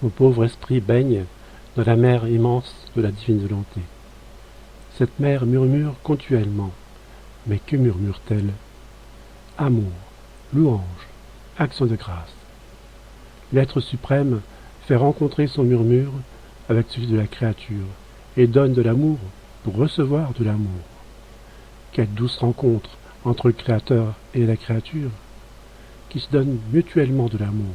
Mon pauvre esprit baigne dans la mer immense de la divine volonté. Cette mer murmure continuellement. Mais que murmure-t-elle? Amour, louange, action de grâce. L'être suprême fait rencontrer son murmure avec celui de la créature et donne de l'amour pour recevoir de l'amour. Quelle douce rencontre entre le Créateur et la créature, qui se donnent mutuellement de l'amour.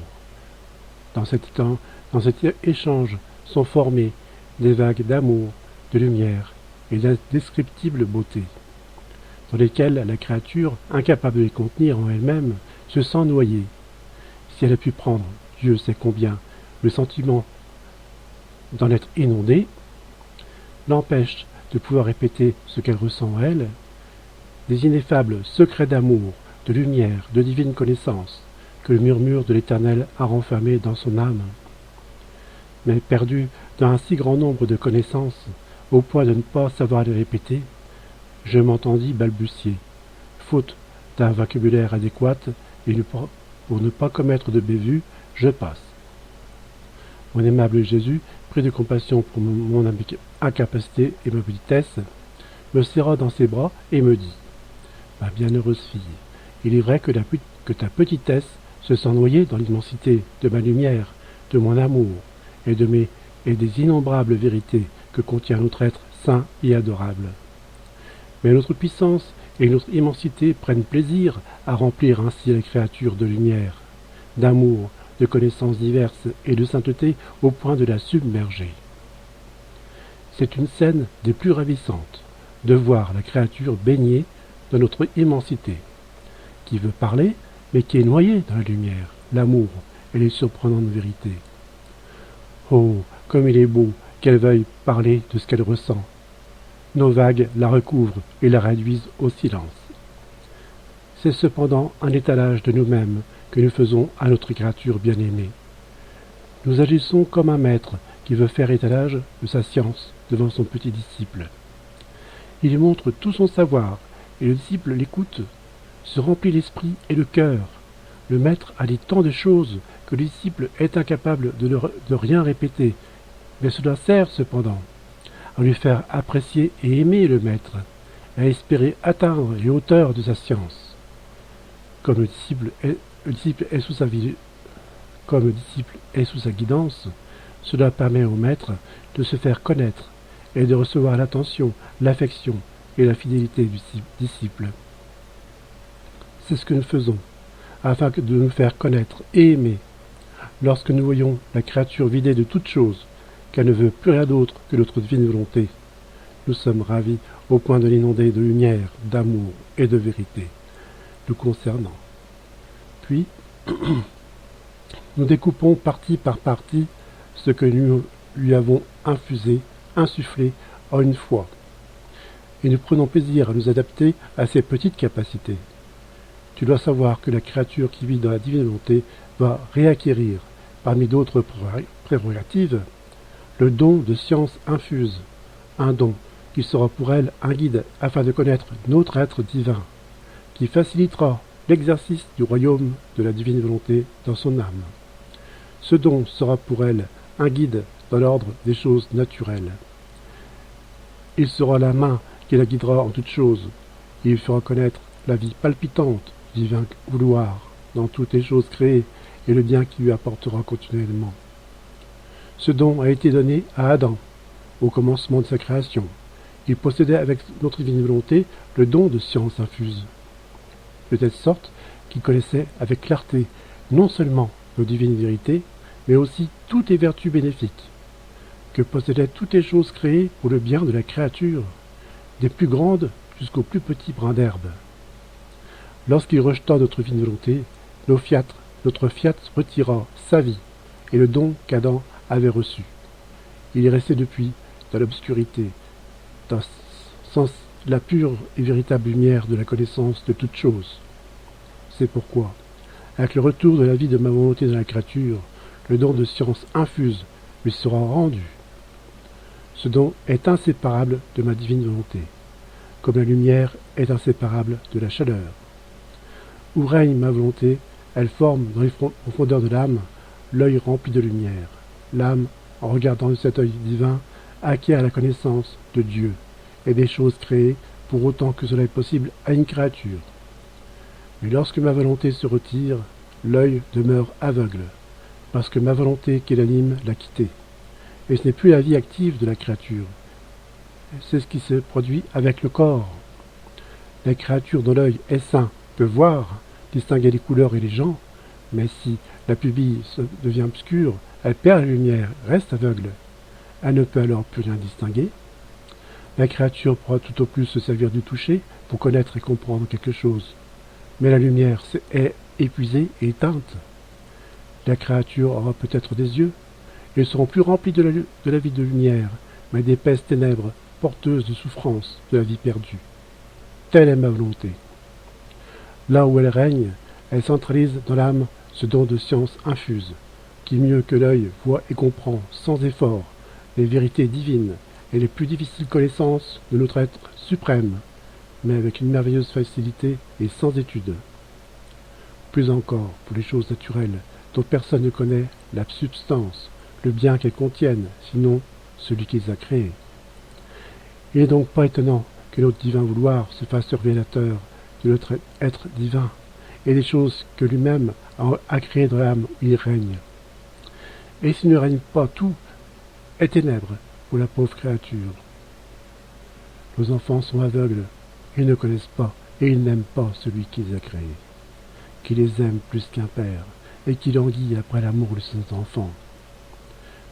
Dans cet échange sont formées des vagues d'amour, de lumière et d'indescriptible beauté, dans lesquelles la créature, incapable de les contenir en elle-même, se sent noyée. Si elle a pu prendre, Dieu sait combien, le sentiment d'en être inondée, l'empêche de pouvoir répéter ce qu'elle ressent en elle, des ineffables secrets d'amour, de lumière, de divine connaissance, que le murmure de l'Éternel a renfermé dans son âme. Mais perdu dans un si grand nombre de connaissances, au point de ne pas savoir les répéter, je m'entendis balbutier, faute d'un vocabulaire adéquat, et pour ne pas commettre de bévue, je passe. Mon aimable Jésus, pris de compassion pour mon incapacité et ma petitesse, me serra dans ses bras et me dit: « Ma bienheureuse fille, il est vrai que ta petitesse se sent noyée dans l'immensité de ma lumière, de mon amour et des innombrables vérités que contient notre être saint et adorable. Mais notre puissance et notre immensité prennent plaisir à remplir ainsi la créature de lumière, d'amour, de connaissances diverses et de sainteté au point de la submerger. C'est une scène des plus ravissantes de voir la créature baignée dans notre immensité, qui veut parler, mais qui est noyée dans la lumière, l'amour et les surprenantes vérités. Oh, comme il est beau qu'elle veuille parler de ce qu'elle ressent. Nos vagues la recouvrent et la réduisent au silence. C'est cependant un étalage de nous-mêmes que nous faisons à notre créature bien-aimée. Nous agissons comme un maître qui veut faire étalage de sa science devant son petit disciple. Il montre tout son savoir, et le disciple l'écoute, se remplit l'esprit et le cœur. Le maître a dit tant de choses que le disciple est incapable de rien répéter, mais cela sert cependant à lui faire apprécier et aimer le maître, à espérer atteindre les hauteurs de sa science. Comme le disciple est sous sa guidance, cela permet au maître de se faire connaître et de recevoir l'attention, l'affection et la fidélité du disciple. C'est ce que nous faisons, afin de nous faire connaître et aimer. Lorsque nous voyons la créature vidée de toute chose, qu'elle ne veut plus rien d'autre que notre divine volonté, nous sommes ravis au point de l'inonder de lumière, d'amour et de vérité nous concernant. Puis, nous découpons partie par partie ce que nous lui avons insufflé en une fois, et nous prenons plaisir à nous adapter à ses petites capacités. Tu dois savoir que la créature qui vit dans la divine volonté va réacquérir, parmi d'autres prérogatives, le don de science infuse, un don qui sera pour elle un guide afin de connaître notre être divin, qui facilitera l'exercice du royaume de la divine volonté dans son âme. Ce don sera pour elle un guide dans l'ordre des choses naturelles. Il sera la main qui la guidera en toutes choses, et il fera connaître la vie palpitante du divin vouloir dans toutes les choses créées et le bien qui lui apportera continuellement. Ce don a été donné à Adam, au commencement de sa création. Il possédait avec notre divine volonté le don de science infuse, de telle sorte qu'il connaissait avec clarté non seulement nos divines vérités, mais aussi toutes les vertus bénéfiques, que possédaient toutes les choses créées pour le bien de la créature, des plus grandes jusqu'aux plus petits brins d'herbe. Lorsqu'il rejeta notre divine volonté, notre fiat retira sa vie et le don qu'Adam avait reçu. Il est resté depuis dans l'obscurité, sans la pure et véritable lumière de la connaissance de toutes choses. C'est pourquoi, avec le retour de la vie de ma volonté dans la créature, le don de science infuse lui sera rendu. Ce don est inséparable de ma divine volonté, comme la lumière est inséparable de la chaleur. Où règne ma volonté, elle forme dans les profondeurs de l'âme l'œil rempli de lumière. l'âme, en regardant de cet œil divin, acquiert la connaissance de Dieu et des choses créées pour autant que cela est possible à une créature. Mais lorsque ma volonté se retire, l'œil demeure aveugle, parce que ma volonté qui l'anime l'a quitté. Et ce n'est plus la vie active de la créature. C'est ce qui se produit avec le corps. La créature dont l'œil est sain peut voir, distinguer les couleurs et les gens, mais si la pupille devient obscure, elle perd la lumière, reste aveugle. Elle ne peut alors plus rien distinguer. La créature pourra tout au plus se servir du toucher pour connaître et comprendre quelque chose. Mais la lumière est épuisée et éteinte. La créature aura peut-être des yeux. Ils seront plus remplis de la vie de lumière, mais d'épaisses ténèbres porteuses de souffrance de la vie perdue. Telle est ma volonté. Là où elle règne, elle centralise dans l'âme ce don de science infuse, qui mieux que l'œil voit et comprend, sans effort, les vérités divines et les plus difficiles connaissances de notre être suprême, mais avec une merveilleuse facilité et sans étude. Plus encore pour les choses naturelles, dont personne ne connaît la substance, le bien qu'elles contiennent, sinon celui qui les a créées. Il n'est donc pas étonnant que notre divin vouloir se fasse révélateur de notre être divin et des choses que lui-même a créées dans l'âme où il règne. Et s'il ne règne pas, tout est ténèbres pour la pauvre créature. Nos enfants sont aveugles, ils ne connaissent pas et ils n'aiment pas celui qui les a créés, qui les aime plus qu'un père et qui languit après l'amour de ses enfants.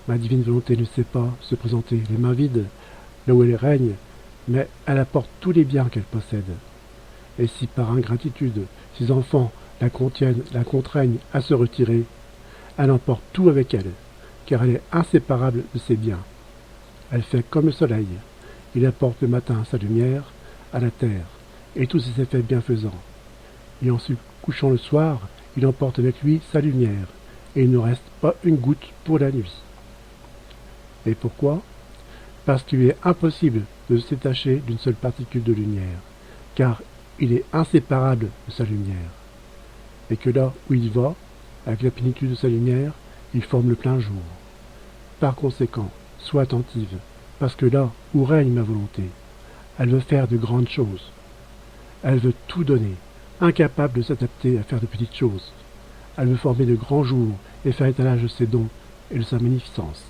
Ma divine volonté ne sait pas se présenter les mains vides là où elle règne, mais elle apporte tous les biens qu'elle possède. Et si par ingratitude ses enfants la contraignent à se retirer, elle emporte tout avec elle, car elle est inséparable de ses biens. Elle fait comme le soleil, il apporte le matin sa lumière à la terre, et tous ses effets bienfaisants. Et en se couchant le soir, il emporte avec lui sa lumière, et il ne reste pas une goutte pour la nuit. Et pourquoi? Parce qu'il est impossible de se détacher d'une seule particule de lumière, car il est inséparable de sa lumière, et que là où il va, avec la plénitude de sa lumière, il forme le plein jour. Par conséquent, sois attentive, parce que là où règne ma volonté, elle veut faire de grandes choses. Elle veut tout donner, incapable de s'adapter à faire de petites choses. Elle veut former de grands jours et faire étalage de ses dons et de sa magnificence.